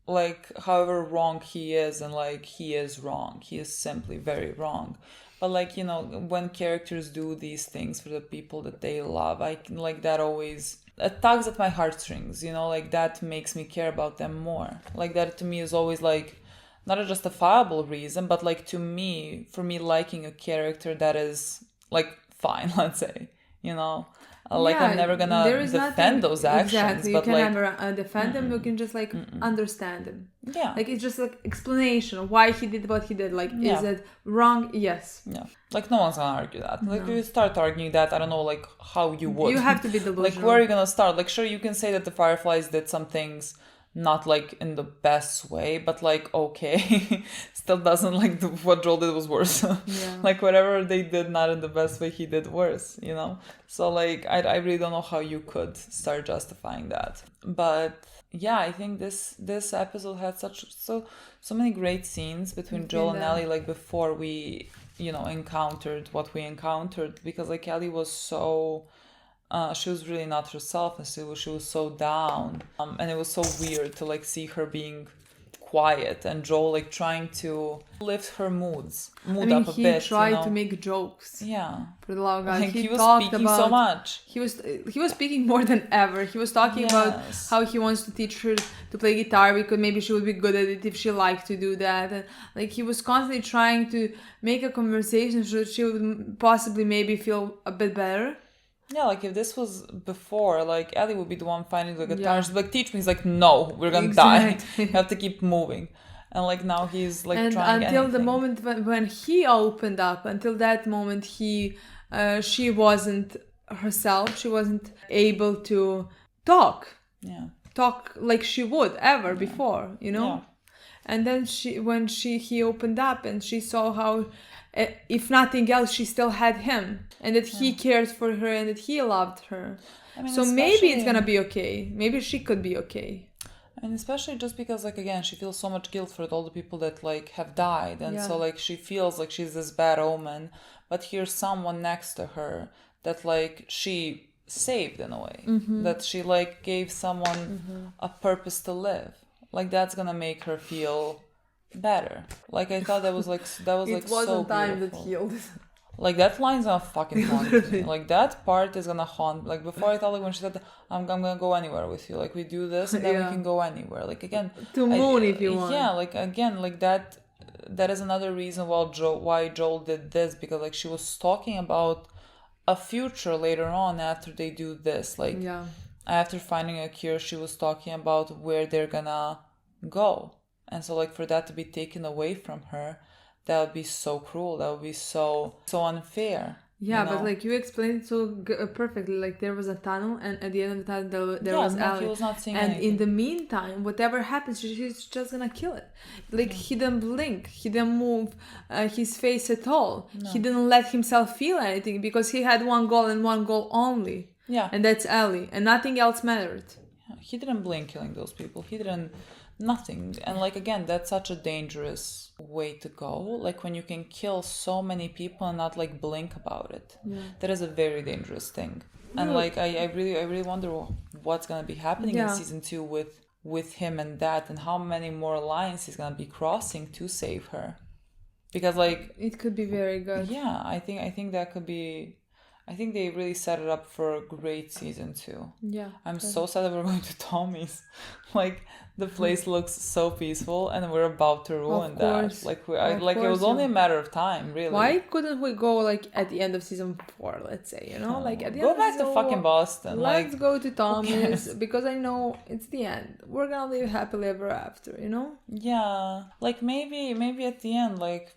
Like, however wrong he is, and like, he is wrong, he is simply very wrong, But like, you know, when characters do these things for the people that they love, I can, like, that always, it tugs at my heartstrings, you know, like that makes me care about them more. Like that to me is always like not a justifiable reason, but like to me, for me liking a character that is like fine, let's say, you know. Like I'm never gonna defend those actions. Exactly, you but can like, never defend them. You can just like understand them. Yeah. Like it's just like explanation why he did what he did. Like Yeah. is it wrong? Yes. Yeah. Like no one's gonna argue that. Like if you start arguing that, I don't know like how you would. You have to be delusional. Like where are you gonna start? Like sure you can say that the Fireflies did some things not like in the best way, but like okay, still doesn't like what Joel did was worse. Yeah. Like whatever they did not in the best way, he did worse, you know. So like I really don't know how you could start justifying that. But yeah, I think this episode had so many great scenes between Joel and Ellie, like before we, you know, encountered what we encountered, because like Ellie was so she was really not herself, and she was so down, and it was so weird to like see her being quiet and Joel like trying to lift her mood up a bit. He tried you know? to make jokes. Yeah, For the love of God, like he was talked speaking about so much. He was speaking more than ever. He was talking about how he wants to teach her to play guitar because maybe she would be good at it if she liked to do that. And like he was constantly trying to make a conversation so she would possibly maybe feel a bit better. Yeah, like if this was before, like Ellie would be the one finding the guitar. Yeah. She's like, teach me. He's like, no, we're gonna die. You have to keep moving. And like now he's like and trying until anything. The moment when he opened up, until that moment she wasn't herself. She wasn't able to talk. Yeah. Talk like she would ever before, you know. Yeah. And then he opened up and she saw how, if nothing else, she still had him, and that he cared for her and that he loved her. I mean, so maybe it's gonna be okay. Maybe she could be okay. I mean, especially just because, like, again, she feels so much guilt for all the people that, like, have died. And so, like, she feels like she's this bad omen. But here's someone next to her that, like, she saved in a way. Mm-hmm. That she, like, gave someone a purpose to live. Like, that's gonna make her feel better. Like, I thought that was, like, so beautiful. It wasn't time that healed. Like, that line's gonna fucking haunt me. Like, that part is gonna haunt me. Like, before I thought, like, when she said, I'm gonna go anywhere with you. Like, we do this and then we can go anywhere. Like, again... To moon if you want. Yeah, like, again, like, that is another reason why Joel did this. Because, like, she was talking about a future later on after they do this. Like, after finding a cure, she was talking about where they're gonna go. And so, like, for that to be taken away from her... That would be so cruel. That would be so unfair. Yeah, you know? But like you explained it so perfectly. Like there was a tunnel, and at the end of the tunnel there was Ellie. He was not seeing and anything. In the meantime, whatever happens, she's just gonna kill it. Like he didn't blink. He didn't move his face at all. No. He didn't let himself feel anything because he had one goal and one goal only. Yeah. And that's Ellie, and nothing else mattered. Yeah, he didn't blink killing those people. He didn't. Nothing. And like again, that's such a dangerous way to go. Like when you can kill so many people and not like blink about it. That is a very dangerous thing. And like I really wonder what's gonna be happening in season 2 with him and that, and how many more lines he's gonna be crossing to save her. Because like it could be very good. Yeah, I think that could be. I think they really set it up for a great season 2. Yeah. I'm so sad that we're going to Tommy's. Like, the place looks so peaceful and we're about to ruin that. Like, it was only a matter of time, really. Why couldn't we go, like, at the end of season 4, let's say, you know? Like, at the go end back of to fucking Boston. Let's go to Tommy's because I know it's the end. We're gonna live happily ever after, you know? Yeah. Like, maybe at the end, like,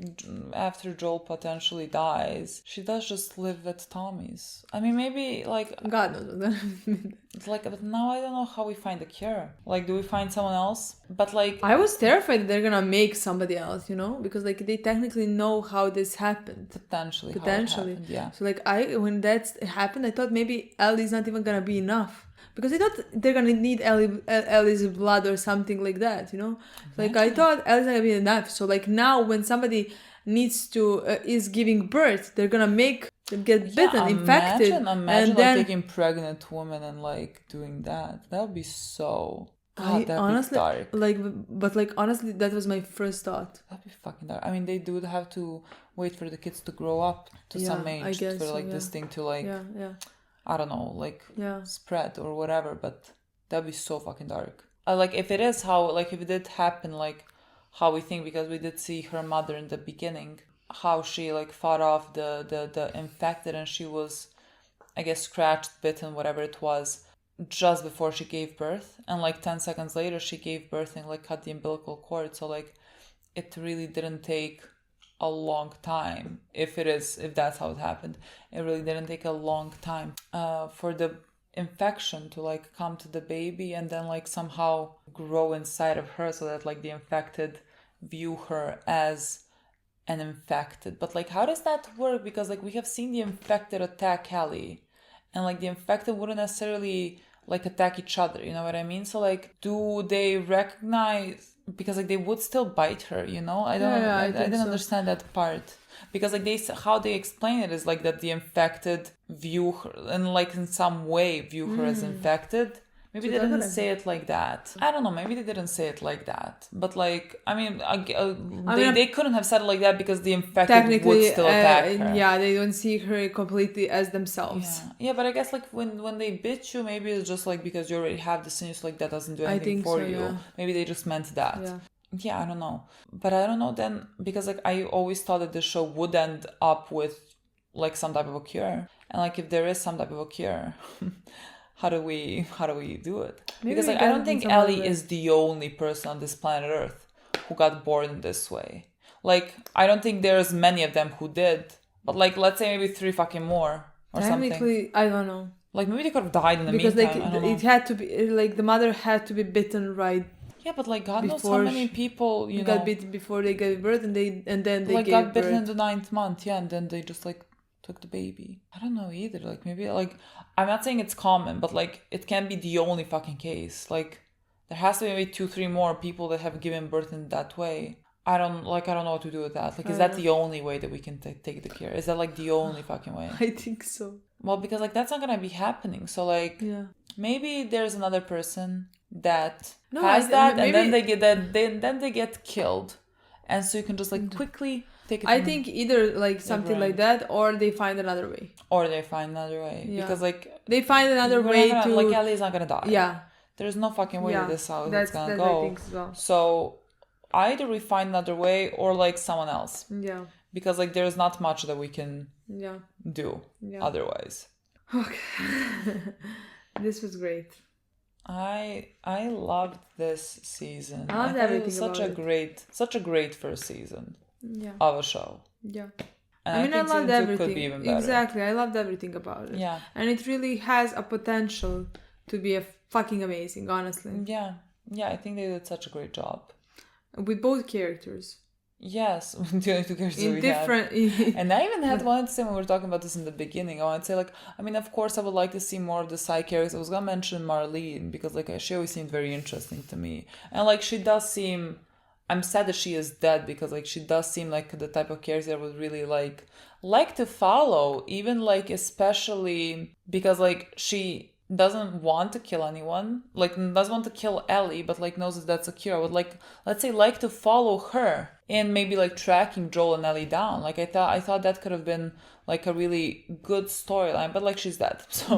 after Joel potentially dies, she does just live at Tommy's. I mean, maybe, like... God knows what that means. It's like, but now I don't know how we find a cure. Like, do we find someone else? But, like... I was terrified that they're gonna make somebody else, you know? Because, like, they technically know how this happened. Potentially. How it happened, yeah. So, like, when that happened, I thought maybe Ellie's not even gonna be enough. Because I thought they're gonna need Ellie's blood or something like that, you know? Like, I thought Ellie's not gonna be enough. So, like, now when somebody needs to... is giving birth, they're gonna get bitten, infected. Imagine and then taking pregnant women and like doing that. That would be so God, that'd honestly be dark. like honestly, that was my first thought. That'd be fucking dark. I mean, they do have to wait for the kids to grow up to some I age guess for so, like this thing to like, yeah, I don't know, like yeah. spread or whatever. But that'd be so fucking dark. Like if it is how, like if it did happen, like how we think, because we did see her mother in the beginning, how she like fought off the infected, and she was, I guess, scratched, bitten, whatever it was, just before she gave birth, and like 10 seconds later she gave birth and like cut the umbilical cord. So like it really didn't take a long time, if that's how it happened. It really didn't take a long time for the infection to like come to the baby and then like somehow grow inside of her, so that like the infected view her as an infected. But like how does that work? Because like we have seen the infected attack Ellie, and like the infected wouldn't necessarily like attack each other, you know what I mean? So like do they recognize, because like they would still bite her, you know? I didn't understand that part, because like how they explain it is like that the infected view her, and like in some way view her as infected. Maybe they didn't say it like that. I don't know. Maybe they didn't say it like that. But like, I mean, they couldn't have said it like that, because the infected would still attack her. Yeah, they don't see her completely as themselves. Yeah, but I guess like when they bit you, maybe it's just like because you already have the sinus, like that doesn't do anything for you. Yeah. Maybe they just meant that. Yeah, I don't know. But I don't know then, because like I always thought that the show would end up with like some type of a cure. And like if there is some type of a cure, how do we do it? Maybe because like I don't think Ellie is the only person on this planet Earth who got born in this way. Like I don't think there's many of them who did, but like let's say maybe 3 fucking more or something. Technically, I don't know. Like maybe they could have died in the meantime. Because like it had to be like the mother had to be bitten right. Yeah, but like God knows how many people got bitten before they gave birth, and then they like gave got bitten birth. in the 9th month, and then they just like took the baby. I don't know either. Like maybe like I'm not saying it's common, but like it can't be the only fucking case. Like there has to be maybe 2-3 more people that have given birth in that way. I don't know what to do with that. Like is that the only way that we can take the care? Is that like the only fucking way? I think so. Well, because like that's not gonna be happening. So like maybe there's another person that has that, and then they get killed, and so you can just like quickly take it. I think either like something like that, or they find another way. Because like they find another way to like Ellie's not gonna die. Yeah, there's no fucking way that this how it's gonna go. I think so. So either we find another way, or like someone else. Yeah. Because like there's not much that we can do otherwise. Okay. This was great. I loved this season. I loved everything. It was such a great first season of a show. Yeah. And I loved everything. Could be even better. Exactly. I loved everything about it. Yeah. And it really has a potential to be a fucking amazing, honestly. Yeah. Yeah, I think they did such a great job. With both characters. Yes, the only 2 characters in different. And I even wanted to say when we were talking about this in the beginning, I wanted to say like, I mean, of course, I would like to see more of the side characters. I was gonna mention Marlene because like she always seemed very interesting to me, and like she does seem. I'm sad that she is dead because like she does seem like the type of character I would really like to follow, even like especially because like she doesn't want to kill anyone, like doesn't want to kill Ellie, but like knows that that's a cure. I would like to follow her in maybe like tracking Joel and Ellie down. Like I thought that could have been like a really good storyline, but like she's dead, so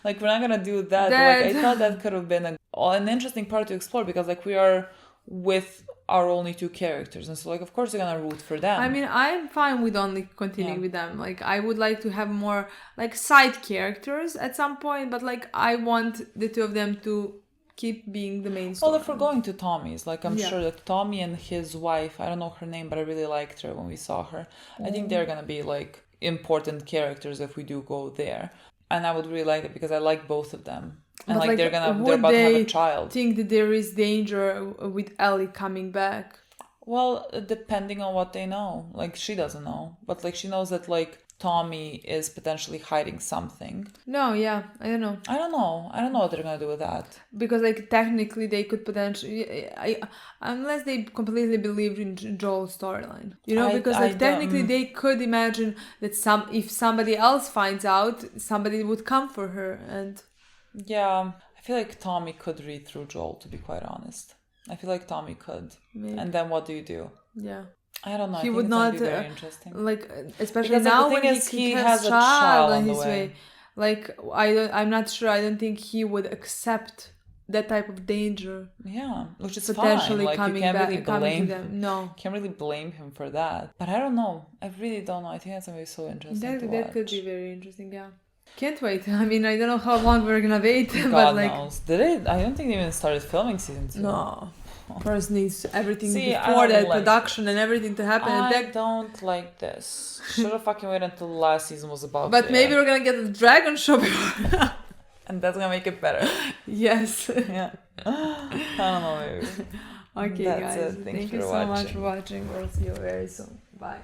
like we're not gonna do that. But, like I thought that could have been an interesting part to explore, because like we are with our only 2 characters, and so like of course you're gonna root for them. I mean, I'm fine with only continuing with them. Like I would like to have more like side characters at some point, but like I want the 2 of them to keep being the main story. Well, if we're going to Tommy's, like I'm sure that Tommy and his wife, I don't know her name, but I really liked her when we saw her. I think they're gonna be like important characters if we do go there, and I would really like it because I like both of them. And like they're about to have a child. Think that there is danger with Ellie coming back? Well, depending on what they know. Like she doesn't know, but like she knows that like Tommy is potentially hiding something. No, yeah, I don't know. I don't know what they're gonna do with that. Because like technically they could potentially, unless they completely believed in Joel's storyline, you know, because like technically they could imagine that if somebody else finds out, somebody would come for her and. Yeah, I feel like Tommy could read through Joel, to be quite honest. I feel like Tommy could. Maybe. And then what do you do? Yeah. I don't know. He I think would it's gonna not be very interesting. like, especially Because, like, now the when thing is, he he has has a child child on on the his way. way. Like I'm not sure. I don't think he would accept that type of danger Yeah, which is potentially fine. Like, coming you can't back, really coming to blame them. No, can't really blame him for that. But I don't know. I really don't know. I think that's gonna be so interesting to that could watch. be very interesting. Yeah, can't wait. I mean, I don't know how long we're gonna wait, God but like, knows. Did it? I don't think they even started filming season 2. no. First needs everything See, I before don't that like production and everything to happen. And I that, don't like this. Should have fucking waited until the last season was about. but there. maybe we're gonna get the dragon show before. And that's gonna make it better. Yes. Yeah. I don't know, maybe. Okay, That's guys. it. Thank Thanks you for so much watching. for watching. We'll see you very soon. Bye.